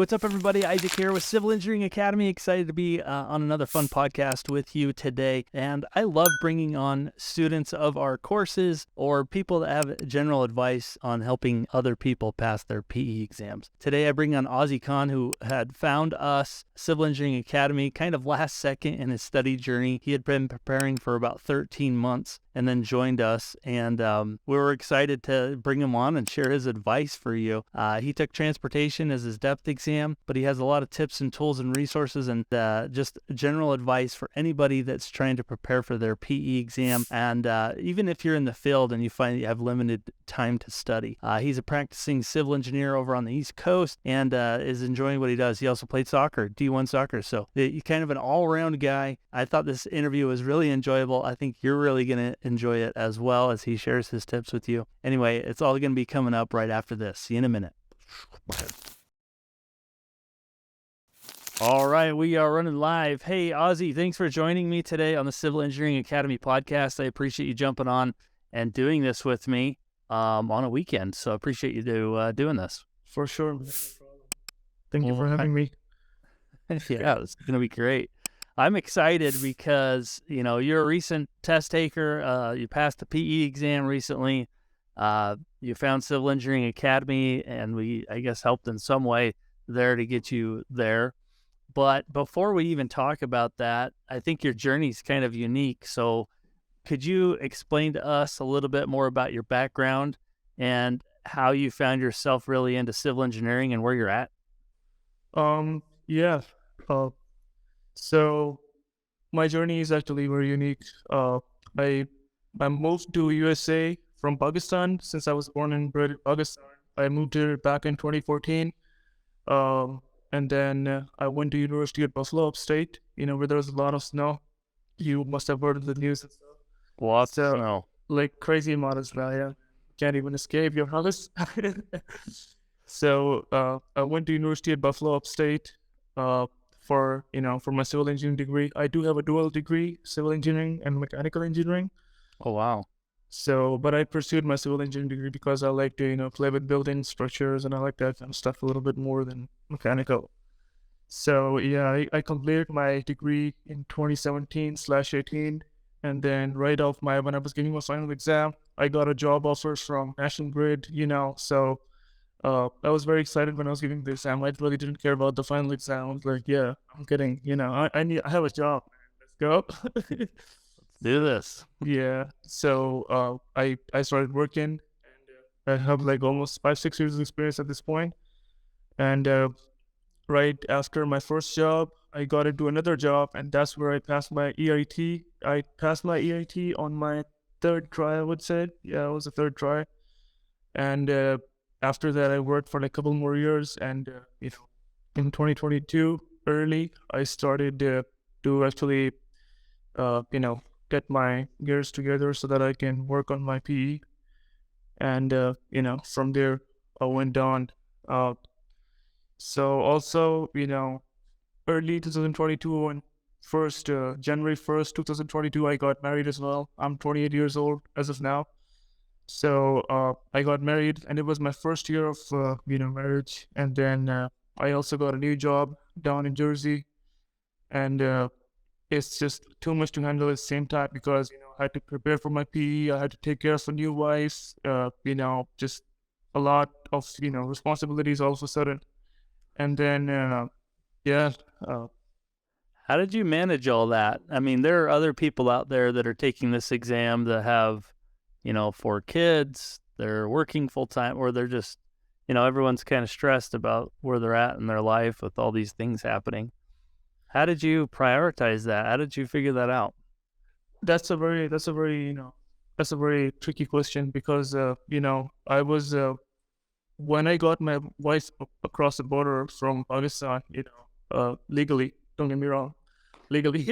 what's up, everybody? Isaac here with Civil Engineering Academy. Excited to be on another fun podcast with you today. And I love bringing on students of our courses or people that have general advice on helping other people pass their PE exams. Today, I bring on Ozzy Khan, who had found us, Civil Engineering Academy, kind of last second in his study journey. He had been preparing for about 13 months and then joined us. And we were excited to bring him on and share his advice for you. He took transportation as his depth exam, but he has a lot of tips and tools and resources and just general advice for anybody that's trying to prepare for their PE exam. And even if you're in the field and you find you have limited time to study, he's a practicing civil engineer over on the East Coast and is enjoying what he does. He also played soccer, D1 soccer. So he's kind of an all-around guy. I thought this interview was really enjoyable. I think you're really going to enjoy it as well as he shares his tips with you. Anyway, it's all going to be coming up right after this. See you in a minute. All right, we are running live. Hey, Ozzy, thanks for joining me today on the Civil Engineering Academy podcast. I appreciate you jumping on and doing this with me on a weekend. So I appreciate you doing this. For sure. Thank you for having me. Yeah, it's going to be great. I'm excited because, you're a recent test taker. You passed the PE exam recently. You found Civil Engineering Academy, and we, I guess, helped in some way there to get you there. But before we even talk about that, I think your journey is kind of unique. So could you explain to us a little bit more about your background and how you found yourself really into civil engineering and where you're at? Yeah. So my journey is actually very unique. I moved to USA from Pakistan since I was born and bred in Pakistan. I moved here back in 2014. And then I went to University at Buffalo Upstate, where there was a lot of snow. You must have heard of the news and stuff. Lots of snow. Like crazy amount of snow, yeah. Can't even escape your house. So I went to University at Buffalo Upstate for my civil engineering degree. I do have a dual degree, civil engineering and mechanical engineering. Oh, wow. So, but I pursued my civil engineering degree because I like to, play with building structures and I like that kind of stuff a little bit more than mechanical. So, yeah, I completed my degree in 2017/18. And then when I was giving my final exam, I got a job offer from National Grid, so I was very excited when I was giving the exam. I really didn't care about the final exam. I was like, yeah, I'm getting, I have a job, man. Let's go. Do this. Yeah. So I started working and I have like almost 5-6 years of experience at this point. And right after my first job, I got into another job, and that's where I passed my EIT. I passed my EIT on my third try, I would say. Yeah, it was a third try. And after that, I worked for like a couple more years. And, in 2022, early, I started to actually, get my gears together so that I can work on my PE. And, from there, I went on. So also, early 2022 and January 1st, 2022, I got married as well. I'm 28 years old as of now. So I got married, and it was my first year of, marriage. And then I also got a new job down in Jersey. And it's just too much to handle at the same time because, I had to prepare for my PE. I had to take care of a new wife, just a lot of, responsibilities all of a sudden. And then, How did you manage all that? I mean, there are other people out there that are taking this exam that have, 4 kids, they're working full time, or they're just, everyone's kind of stressed about where they're at in their life with all these things happening. How did you prioritize that? How did you figure that out? That's a very tricky question because, I was, when I got my wife across the border from Pakistan, legally, don't get me wrong, legally.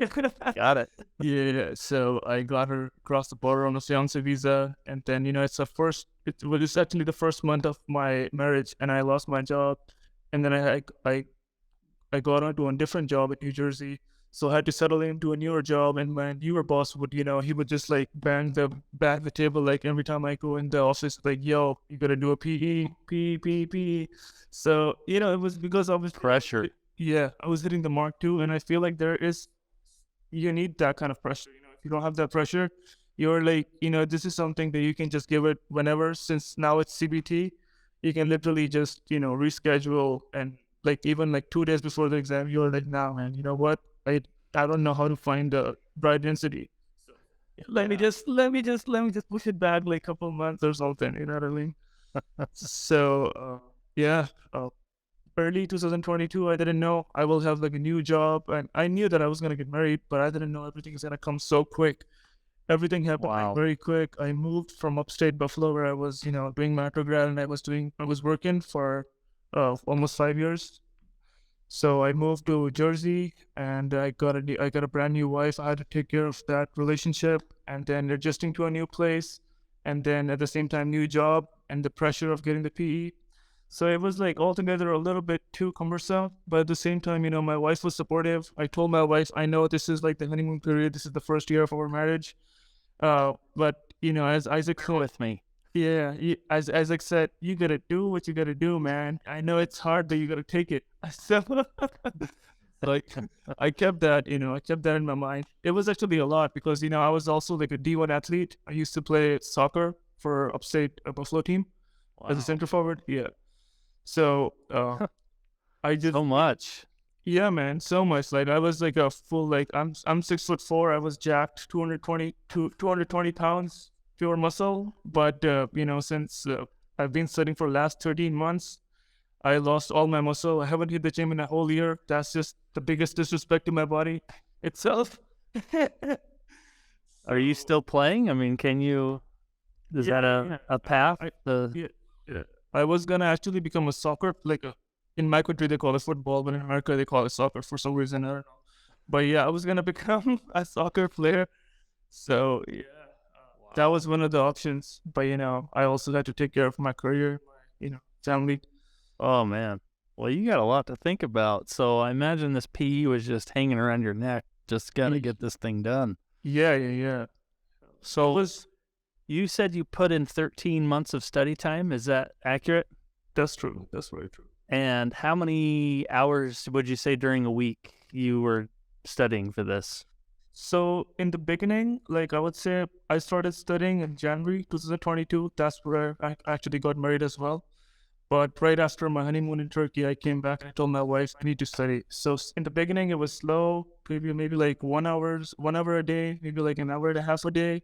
Got it. Yeah, so I got her across the border on a fiancé visa, and then, it's actually the first month of my marriage, and I lost my job, and then I got onto a different job in New Jersey, So I had to settle into a newer job, and my newer boss would, he would just like bang the table like every time I go in the office, like, yo, you gotta do a PE, PE. So, it was because obviously Pressure. yeah, I was hitting the mark too, and I feel like you need that kind of pressure. If you don't have that pressure, you're like, this is something that you can just give it whenever. Since now it's CBT, you can literally just, reschedule, and like even like 2 days before the exam, you're like, nah, man, you know what? I don't know how to find the right density. So let me just push it back like a couple months or something. You know what I mean? So yeah. Early 2022, I didn't know I will have like a new job, and I knew that I was gonna get married, but I didn't know everything is gonna come so quick. Everything happened like Wow. very quick. I moved from upstate Buffalo, where I was, doing my undergrad, and I was working for almost 5 years. So I moved to Jersey, and I got a brand new wife. I had to take care of that relationship, and then adjusting to a new place, and then at the same time new job, and the pressure of getting the PE. So it was like altogether a little bit too cumbersome, but at the same time, my wife was supportive. I told my wife, I know this is like the honeymoon period. This is the first year of our marriage. But as Isaac Bear said, with me. yeah, as Isaac said, you gotta do what you gotta do, man. I know it's hard, but you gotta take it. So, like, I kept that in my mind. It was actually a lot because I was also like a D1 athlete. I used to play soccer for upstate Buffalo team as a Wow. center forward. Yeah. So I just So much. yeah, man, so much. Like I was like a full like I'm 6'4". I was jacked, 220 pounds, pure muscle. But since I've been studying for the last 13 months, I lost all my muscle. I haven't hit the gym in a whole year. That's just the biggest disrespect to my body itself. Are you So still playing? I mean, is yeah, that yeah, a path? I The yeah, yeah. I was gonna actually become a soccer like in my country they call it football, but in America they call it soccer for some reason. I don't know. But yeah, I was gonna become a soccer player. So yeah, that Wow. was one of the options. But I also had to take care of my career, my family. Oh man. Well, you got a lot to think about. So I imagine this PE was just hanging around your neck. Just got to Y- get this thing done. Yeah, yeah, yeah. So it So was you said you put in 13 months of study time. Is that accurate? that's true. That's very true. And how many hours would you say during a week you were studying for this? So in the beginning, like I would say, I started studying in January 2022. That's where I actually got married as well. But right after my honeymoon in Turkey, I came back and I told my wife I need to study. So in the beginning, it was slow, maybe like 1 hour a day, maybe like an hour and a half a day.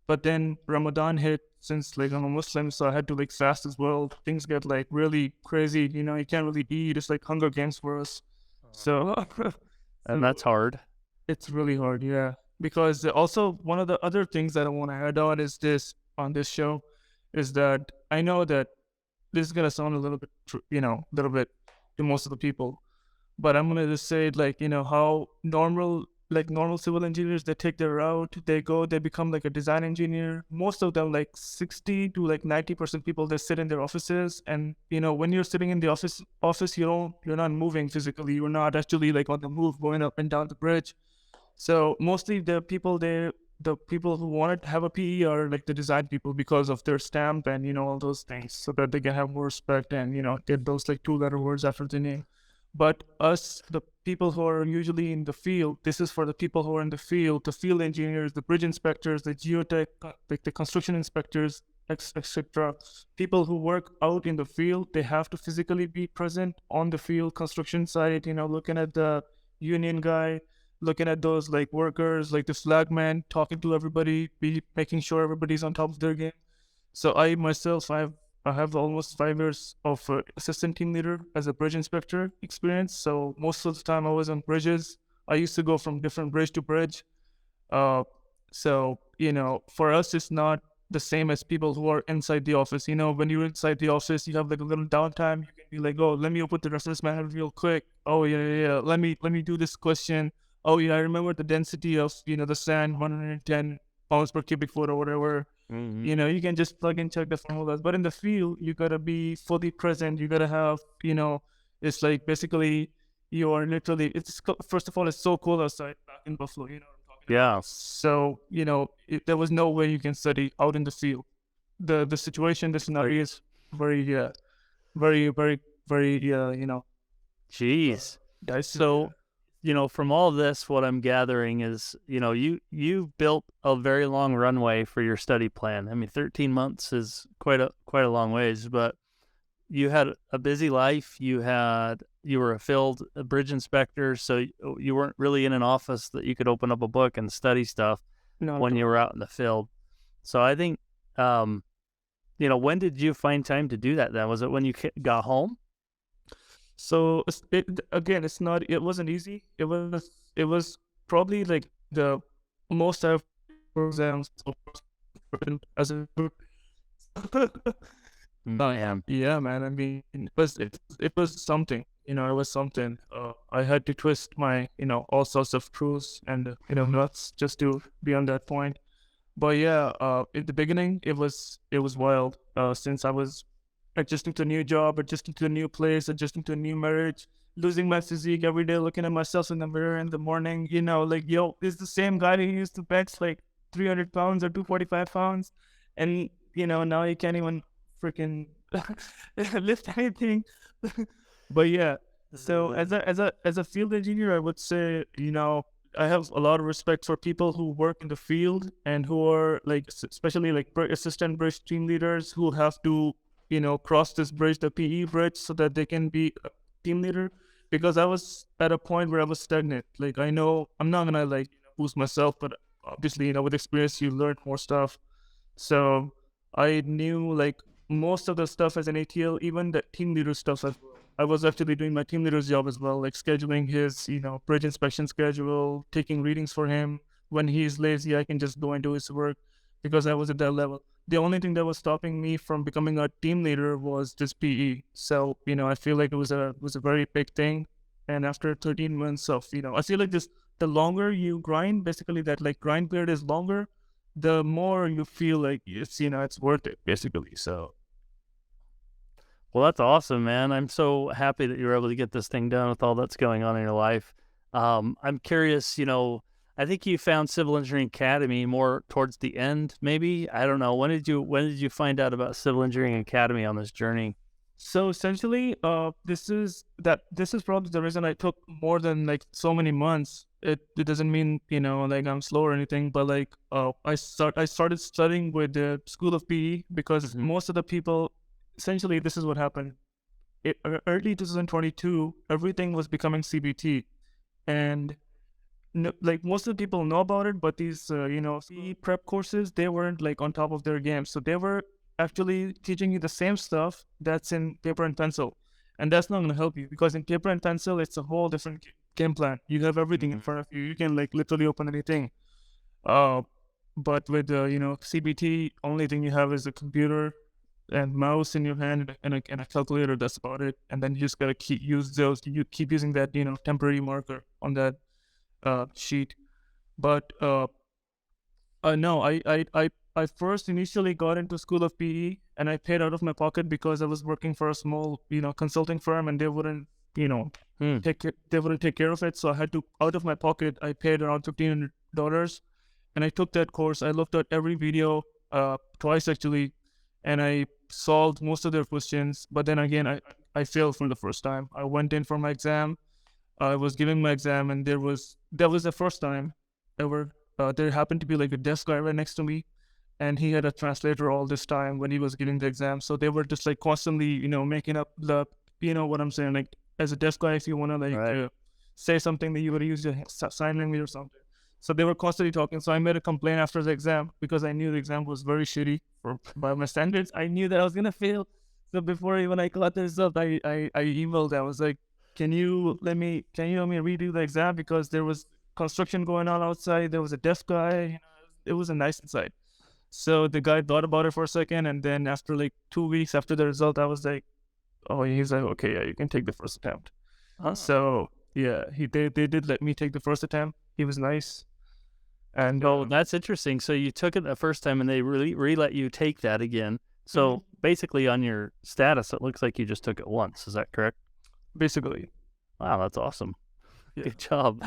But then Ramadan hit, since like I'm a Muslim, so I had to like fast as well. Things get like really crazy. You can't really eat. It's like Hunger Games for us. So, And so that's hard. it's really hard, yeah. Because also one of the other things that I want to add on is this on this show is that I know that this is gonna sound a little bit, a little bit to most of the people, but I'm gonna just say it like how normal civil engineers, they take their route, they become like a design engineer. Most of them, like 60 to like 90% people, they sit in their offices, and when you're sitting in the office, you're not moving physically, you're not actually like on the move going up and down the bridge. So mostly the people who want to have a PE are like the design people because of their stamp and all those things, so that they can have more respect and get those like 2 letter words after the name. But us, the people who are usually in the field, this is for the people who are in the field engineers, the bridge inspectors, the geotech, like the construction inspectors, etc. People who work out in the field, they have to physically be present on the field construction site. Looking at the union guy, looking at those like workers, like the flagman, talking to everybody, be making sure everybody's on top of their game. So I myself, I have almost 5 years of assistant team leader as a bridge inspector experience. So most of the time I was on bridges. I used to go from different bridge to bridge. Uh, so for us, it's not the same as people who are inside the office. When you're inside the office, you have like a little downtime. You can be like, oh, let me open the reference manual real quick. Oh yeah, yeah, yeah. Let me do this question. Oh yeah, I remember the density of the sand, 110 pounds per cubic foot or whatever. Mm-hmm. You can just plug and check the formulas. But in the field, you gotta be fully present. You gotta have, it's like basically you are literally, first of all, it's so cold outside back in Buffalo, you know what I'm talking Yeah. about. So, there was no way you can study out in the field. The situation, the scenario is very, very, very, very, Jeez. dicey. So, from all this, what I'm gathering is, you've built a very long runway for your study plan. I mean, 13 months is quite a long ways, but you had a busy life. You were a bridge inspector, so you weren't really in an office that you could open up a book and study stuff Not at when you all. were out in the field. So I think, when did you find time to do that then? Was it when you got home? So again, it wasn't easy. It was probably like the most I've exams as a Man. yeah, man. I mean, it was something. It was something. I had to twist my all sorts of screws and nuts just to be on that point. But yeah, in the beginning, it was wild. Since I was adjusting to a new job, adjusting to a new place, adjusting to a new marriage, losing my physique every day, looking at myself in the mirror in the morning, like, yo, this is the same guy who used to bench like 300 pounds or 245 pounds. And, now he can't even freaking lift anything. But yeah, so as a field engineer, I would say, I have a lot of respect for people who work in the field and who are like, especially like assistant bridge team leaders who have to, cross this bridge, the PE bridge, so that they can be a team leader. Because I was at a point where I was stagnant. Like, I know I'm not gonna like boost myself, but obviously, with experience, you learn more stuff. So I knew like most of the stuff as an ATL, even the team leader stuff as well. I was actually doing my team leader's job as well, like scheduling his, bridge inspection schedule, taking readings for him. When he's lazy, I can just go and do his work because I was at that level. The only thing that was stopping me from becoming a team leader was this PE. So, I feel like it was a very big thing. And after 13 months of, I feel like the longer you grind, basically that like grind period is longer, the more you feel like it's worth it, basically. So Well, that's awesome, man. I'm so happy that you were able to get this thing done with all that's going on in your life. I'm curious, I think you found Civil Engineering Academy more towards the end, maybe. I don't know. When did you find out about Civil Engineering Academy on this journey? so essentially, this is probably the reason I took more than like so many months. It doesn't mean like I'm slow or anything, but like I started studying with the School of PE because Mhm. most of the people, essentially, this is what happened. Early 2022, everything was becoming CBT, and no, like most of the people know about it, but these CE prep courses, they weren't like on top of their game, so they were actually teaching you the same stuff that's in paper and pencil, and that's not going to help you because in paper and pencil, it's a whole different game plan. You have everything in front of you. You can like literally open anything. Uh, but with CBT, only thing you have is a computer and mouse in your hand and a calculator. That's about it. And then you just gotta You keep using that temporary marker on that sheet. But no, I first initially got into School of PE and I paid out of my pocket because I was working for a small consulting firm and they wouldn't you know Hmm. they wouldn't take care of it. So I had to, out of my pocket, I paid around $1,500 and I took that course. I looked at every video twice actually, and I solved most of their questions. But then again, I failed for the first time. I went in for my exam. I was giving my exam, and that was the first time ever. There happened to be like a desk guy right next to me, and he had a translator all this time when he was giving the exam. So they were just like constantly, making up what I'm saying, like as a deaf guy, if you want to like Right. say something, that you would use your sign language or something. So they were constantly talking. So I made a complaint after the exam because I knew the exam was very shitty by my standards. I knew that I was gonna fail. So before even I got the result, I emailed. I was like, can you let me redo the exam because there was construction going on outside. There was a deaf guy. It was a nice inside. So the guy thought about it for a second, and then after like 2 weeks after the result, I was like, "Oh," he's like, "Okay, yeah, you can take the first attempt." Oh. So yeah, they did let me take the first attempt. He was nice, and So that's interesting. So you took it the first time and they really re-let you take that again. mhm, So basically on your status, it looks like you just took it once. Is that correct? basically, Wow, that's awesome. Yeah. Good job.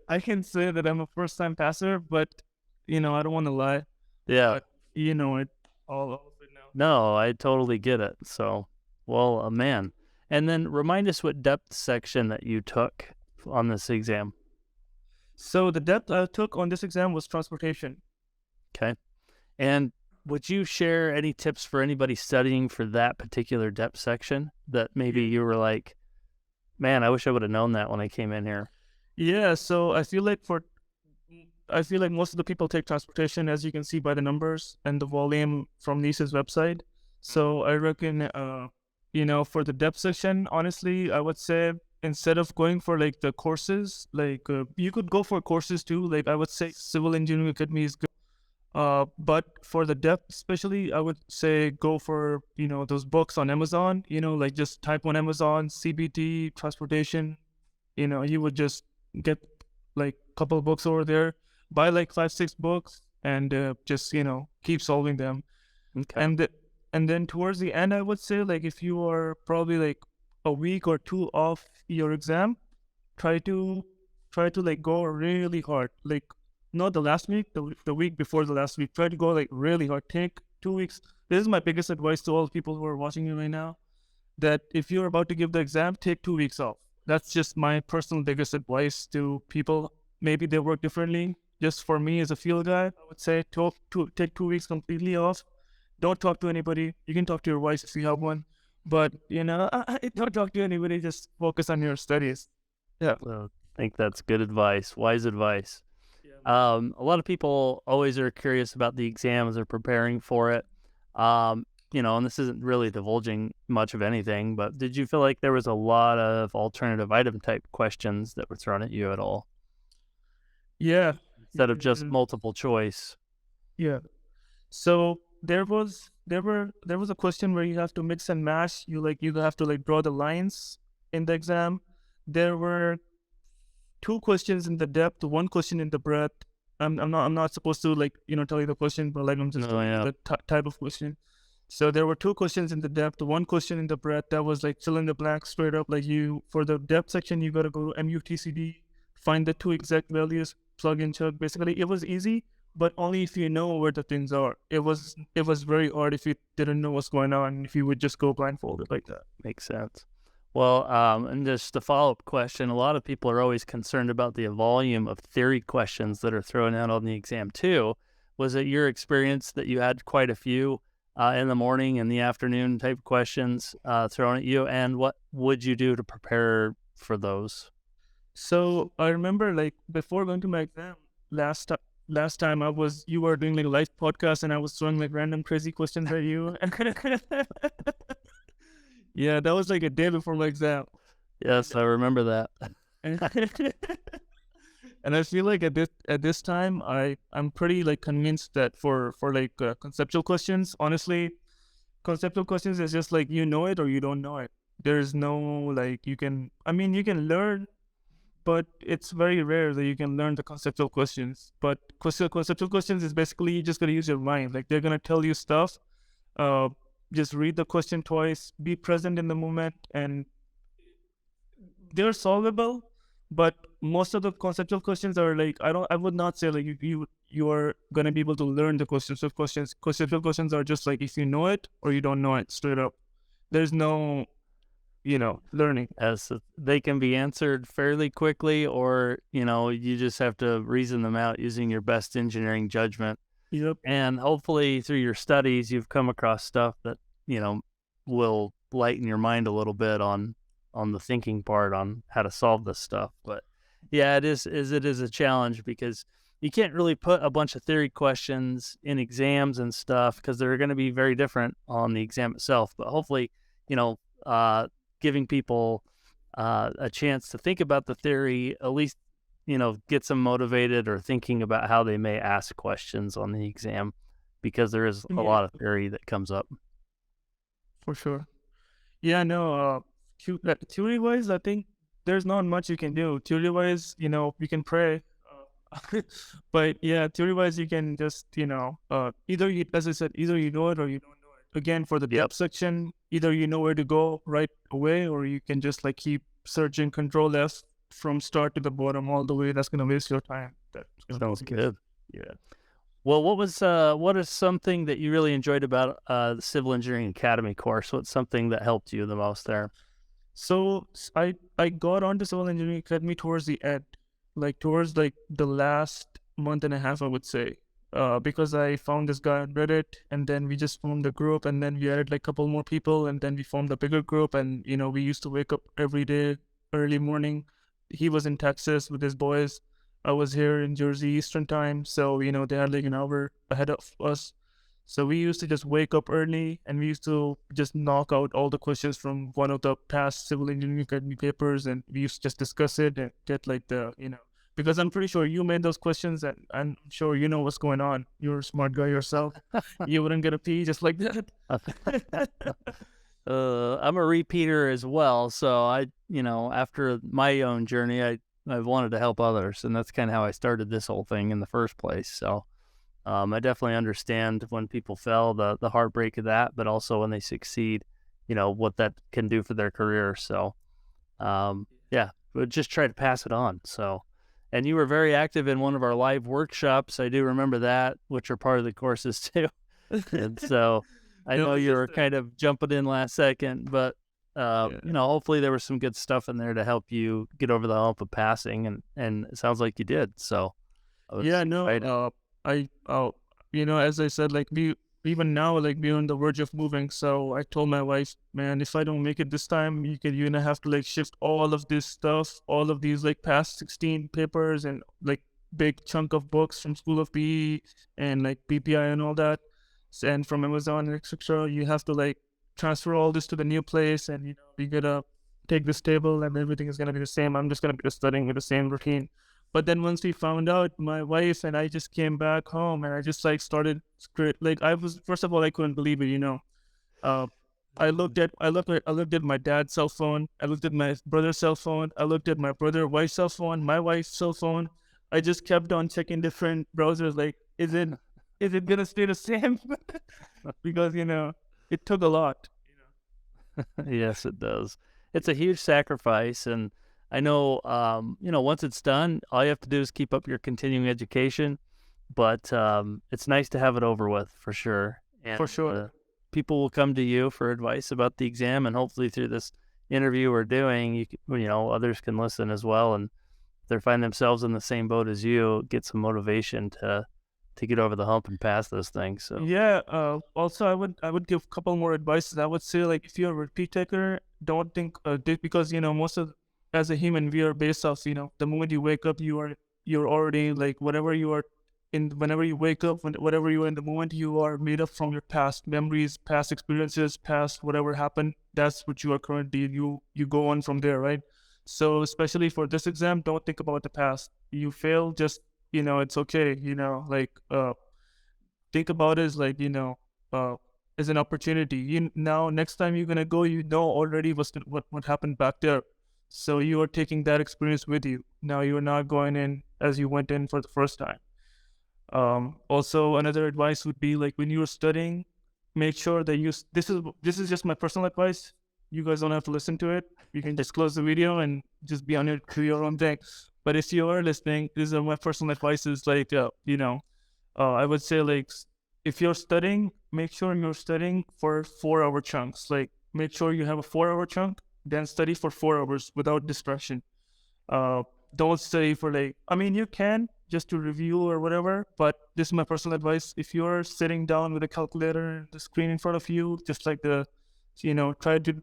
I can say that I'm a first time passer, but I don't want to lie. Yeah. But you know it, all of it now. No, I totally get it. So, well, man. And then remind us what depth section that you took on this exam. So the depth I took on this exam was transportation. Okay. And would you share any tips for anybody studying for that particular depth section that maybe Yeah. you were like, man, I wish I would have known that when I came in here? Yeah, so I feel like most of the people take transportation, as you can see by the numbers and the volume from Nice's website. So I reckon, for the depth section, honestly, I would say instead of going for like the courses, like you could go for courses too. Like I would say Civil Engineering Academy is good. But for the depth, especially, I would say go for those books on Amazon. Like just type on Amazon CBT transportation. You would just get like a couple of books over there, buy like 5 6 books, and just keep solving them. Okay. And then towards the end, I would say, like, if you are probably like a week or two off your exam, try to like go really hard, like not the last week, the week before the last week. Try to go like really hard. Take 2 weeks. This is my biggest advice to all people who are watching me right now, that if you're about to give the exam, take 2 weeks off. That's just my personal biggest advice to people. Maybe they work differently. Just for me as a field guy, I would say take 2 weeks completely off. Don't talk to anybody. You can talk to your wife if you have one, but don't talk to anybody. Just focus on your studies. Yeah. Well, I think that's good advice, wise advice. Yeah. A lot of people always are curious about the exams, they're preparing for it. And this isn't really divulging much of anything, but did you feel like there was a lot of alternative item type questions that were thrown at you at all Yeah. instead of just multiple choice? Yeah. So there was a question where you have to mix and match. You have to like draw the lines in the exam. There were 2 questions in the depth, 1 question in the breadth. I'm not supposed to like tell you the question, but like I'm just No, telling you yeah. the type of question. So there were 2 questions in the depth, 1 question in the breadth. That was like fill in the blank straight up. Like you for the depth section, you gotta go to MUTCD, find the 2 exact values, plug in chug. Basically, it was easy, but only if you know where the things are. It was very hard if you didn't know what's going on. If you would just go blindfolded like that. Makes sense. Well, and just a follow-up question, a lot of people are always concerned about the volume of theory questions that are thrown out on the exam too. Was it your experience that you had quite a few in the morning and the afternoon type questions thrown at you? And what would you do to prepare for those? So I remember like before going to my exam last time you were doing like a live podcast and I was throwing like random crazy questions at you. Yeah, that was like a day before my exam. Yes, I remember that. And, and I feel like at this time I'm pretty like convinced that for like conceptual questions, honestly, conceptual questions is just like you know it or you don't know it. There's no like you can learn, but it's very rare that you can learn the conceptual questions. But conceptual questions is basically you just gotta use your mind. Like they're gonna tell you stuff. Uh, just read the question twice, be present in the moment, and they're solvable. But most of the conceptual questions are like I would not say like you are gonna be able to learn the conceptual questions. Conceptual questions are just like if you know it or you don't know it straight up. There's no learning. As they can be answered fairly quickly, or you just have to reason them out using your best engineering judgment. Yep. And hopefully through your studies, you've come across stuff that, will lighten your mind a little bit on the thinking part on how to solve this stuff. But yeah, it is a challenge because you can't really put a bunch of theory questions in exams and stuff because they're going to be very different on the exam itself. But hopefully, giving people a chance to think about the theory, at least, gets them motivated or thinking about how they may ask questions on the exam, because there is a lot of theory that comes up. For sure. Yeah, no, theory wise, I think there's not much you can do. Theory wise, you can pray. But yeah, theory wise, you can just, either you, as I said, either you know it or you don't know it. again, for the depth section, either you know where to go right away, or you can just like keep searching Control F from start to the bottom all the way. That's gonna waste your time. That's gonna Sounds waste. good. Yeah. Well, what is something that you really enjoyed about the Civil Engineering Academy course? What's something that helped you the most there? So I got onto Civil Engineering Academy towards the end, like towards like the last month and a half, I would say. Because I found this guy on Reddit, and then we just formed a group, and then we added like a couple more people, and then we formed a bigger group, and we used to wake up every day early morning. He was in Texas with his boys. I was here in Jersey Eastern time, so they had like an hour ahead of us. So we used to just wake up early, and we used to just knock out all the questions from one of the past Civil Engineering Academy papers, and we used to just discuss it and get like because I'm pretty sure you made those questions, and I'm sure you know what's going on. You're a smart guy yourself. You wouldn't get a P just like that. I'm a repeater as well, so after my own journey, I wanted to help others, and that's kind of how I started this whole thing in the first place. So I definitely understand when people fail, the heartbreak of that, but also when they succeed, what that can do for their career. So yeah, but just try to pass it on. So, and you were very active in one of our live workshops. I do remember that, which are part of the courses too. And so I know you were kind of jumping in last second, but hopefully there was some good stuff in there to help you get over the hump of passing, and it sounds like you did. So Yeah, no, as I said, like we even now, like we're on the verge of moving. So I told my wife, man, if I don't make it this time, you're gonna have to like shift all of this stuff, all of these like past 16 papers and like big chunk of books from School of PE and like PPI and all that, and from Amazon and etc. You have to like transfer all this to the new place, and we gotta take this table, and everything is gonna be the same. I'm just gonna be studying with the same routine. But then once we found out, my wife and I just came back home, and I just like started like I was, first of all, I couldn't believe it. Uh, I looked at my dad's cell phone. I looked at my brother's cell phone. I looked at my wife's cell phone, my wife's cell phone. I just kept on checking different browsers. Like, is it gonna stay the same? Because it took a lot. yes, it does. It's a huge sacrifice, and I know, once it's done, all you have to do is keep up your continuing education. But it's nice to have it over with, for sure. And For sure. people will come to you for advice about the exam, and hopefully through this interview we're doing, others can listen as well, and if they find themselves in the same boat as you, get some motivation to get over the hump and pass those things. So Yeah. Also, I would give a couple more advices. I would say, like, if you're a repeat taker, don't think because most of, as a human, we are based off the moment you wake up, you're already like whatever you are in. Whenever you wake up, whatever you are in the moment, you are made up from your past memories, past experiences, past whatever happened. That's what you are currently. You go on from there, right? So especially for this exam, don't think about the past. You fail, just it's okay. Like think about it as like as an opportunity. Now next time you're gonna go, already what happened back there. So you are taking that experience with you. Now you're not going in as you went in for the first time. Also, another advice would be, like, when you're studying, make sure that this is just my personal advice. You guys don't have to listen to it. You can just close the video and just be on your own thing. But if you are listening, these are my personal advices. Like, I would say, like, if you're studying, make sure you're studying for 4-hour chunks. Like, make sure you have a 4-hour chunk, then study for 4 hours without distraction. Don't study for, like, I mean, you can just to review or whatever, but this is my personal advice. If you're sitting down with a calculator and the screen in front of you, just like try to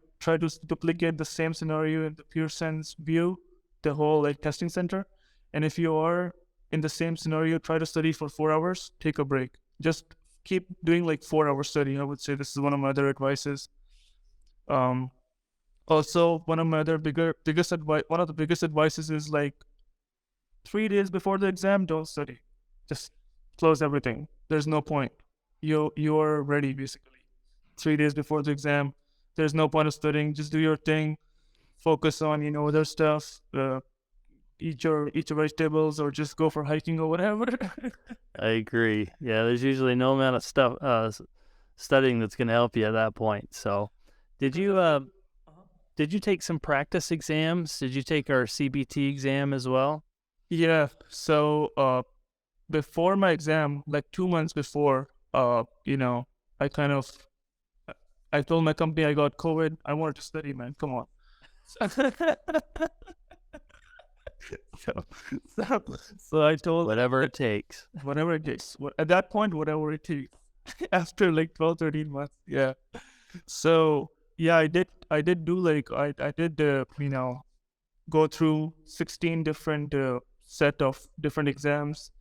duplicate the same scenario in the Pearson's view, the whole like testing center. And if you are in the same scenario, try to study for 4 hours, take a break. Just keep doing like 4 hour study. I would say this is one of my other advices. Also, one of my other one of the biggest advices is, like, 3 days before the exam, don't study. Just close everything. There's no point. You're ready, basically. 3 days before the exam, there's no point of studying. Just do your thing. Focus on other stuff. Eat your vegetables, or just go for hiking or whatever. I agree. Yeah, there's usually no amount of stuff, studying that's going to help you at that point. So, did you did you take some practice exams? Did you take our CBT exam as well? Yeah. So before my exam, like 2 months before, I kind of I told my company I got COVID. I wanted to study, man. Come on. so, so, so I told Whatever it takes. whatever it takes. At that point, whatever it takes. After like 12, 13 months. Yeah. So yeah, I did do like I did go through 16 different set of different exams.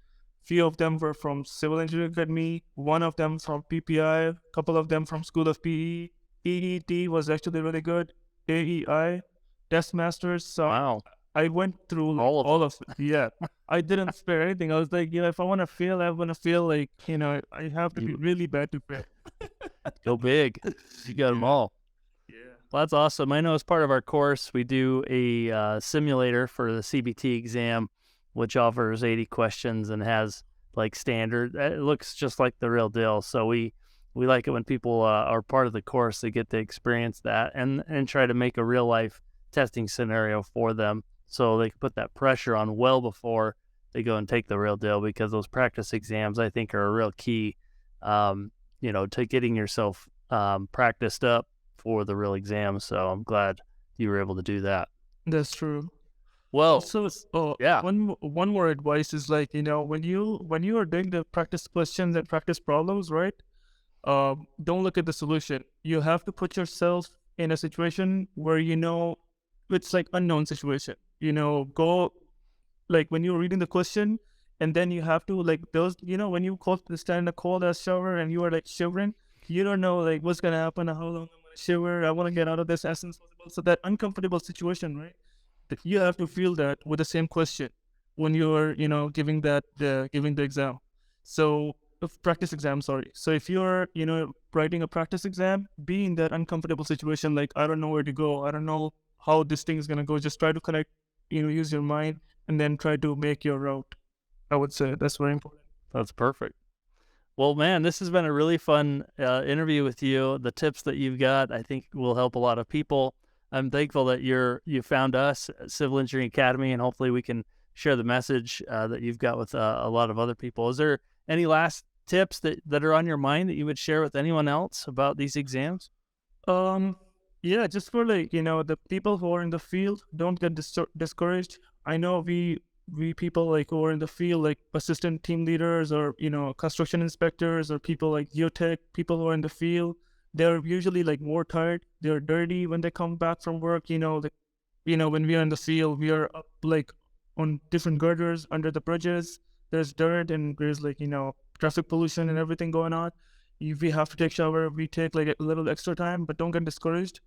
Few of them were from Civil Engineering Academy, one of them from PPI, a couple of them from School of PE. EET was actually really good. AEI, Test Masters. So Wow. I went through like, all of it. Yeah. I didn't spare anything. I was like, if I want to fail, I want to feel like, I have to be really bad to fail. Go big. You got them all. Yeah. Well, that's awesome. I know as part of our course, we do a simulator for the CBT exam, which offers 80 questions and has like standard. It looks just like the real deal. So we like it when people are part of the course. They get to experience that and try to make a real life testing scenario for them, so they can put that pressure on well before they go and take the real deal. Because those practice exams, I think, are a real key, to getting yourself practiced up for the real exam. So I'm glad you were able to do that. That's true. Well, Also, yeah. one more advice is like, when you are doing the practice questions and practice problems, right? Don't look at the solution. You have to put yourself in a situation where it's like unknown situation. Go like when you're reading the question, and then you have to like those. When you stand in a cold ass shower and you are like shivering, you don't know like what's gonna happen or how long I'm gonna shiver. I want to get out of this as soon as possible. So that uncomfortable situation, right? That you have to feel that with the same question when you're giving the exam. So practice exam, sorry. So if you're writing a practice exam, be in that uncomfortable situation, like I don't know where to go, I don't know how this thing is going to go. Just try to connect, use your mind, and then try to make your route. I would say that's very important. That's perfect. Well, man, this has been a really fun interview with you. The tips that you've got, I think, will help a lot of people. I'm thankful that you found us at Civil Engineering Academy, and hopefully we can share the message that you've got with a lot of other people. Is there any last tips that are on your mind that you would share with anyone else about these exams? Yeah, just for like the people who are in the field, don't get discouraged. I know we people like who are in the field, like assistant team leaders or construction inspectors or people like geotech, people who are in the field, they're usually like more tired, they're dirty when they come back from work. When we are in the field, we are up like on different girders under the bridges, there's dirt and there's like traffic pollution and everything going on. If we have to take shower, we take like a little extra time, but don't get discouraged.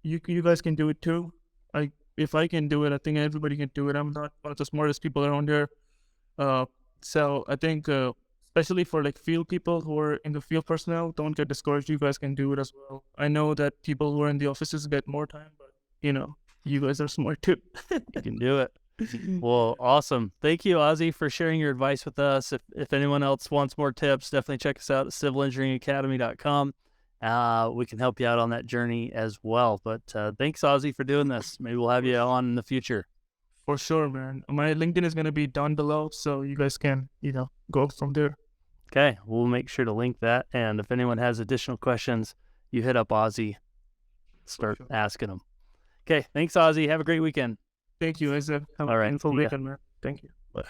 You guys can do it too. If I can do it, I think everybody can do it. I'm not one of the smartest people around here. So I think especially for like field people who are in the field personnel, don't get discouraged. You guys can do it as well. I know that people who are in the offices get more time, but you guys are smart too. You can do it. Well, awesome. Thank you, Ozzy, for sharing your advice with us. If anyone else wants more tips, definitely check us out at civilengineeringacademy.com. We can help you out on that journey as well. But thanks, Ozzy, for doing this. Maybe we'll have you on in the future. For sure, man. My LinkedIn is going to be down below, so you guys can, go from there. Okay, we'll make sure to link that. And if anyone has additional questions, you hit up Ozzy, start asking them. Okay, thanks, Ozzy. Have a great weekend. Thank you, Isaac. Have All right. a wonderful weekend, man. Thank you. Bye.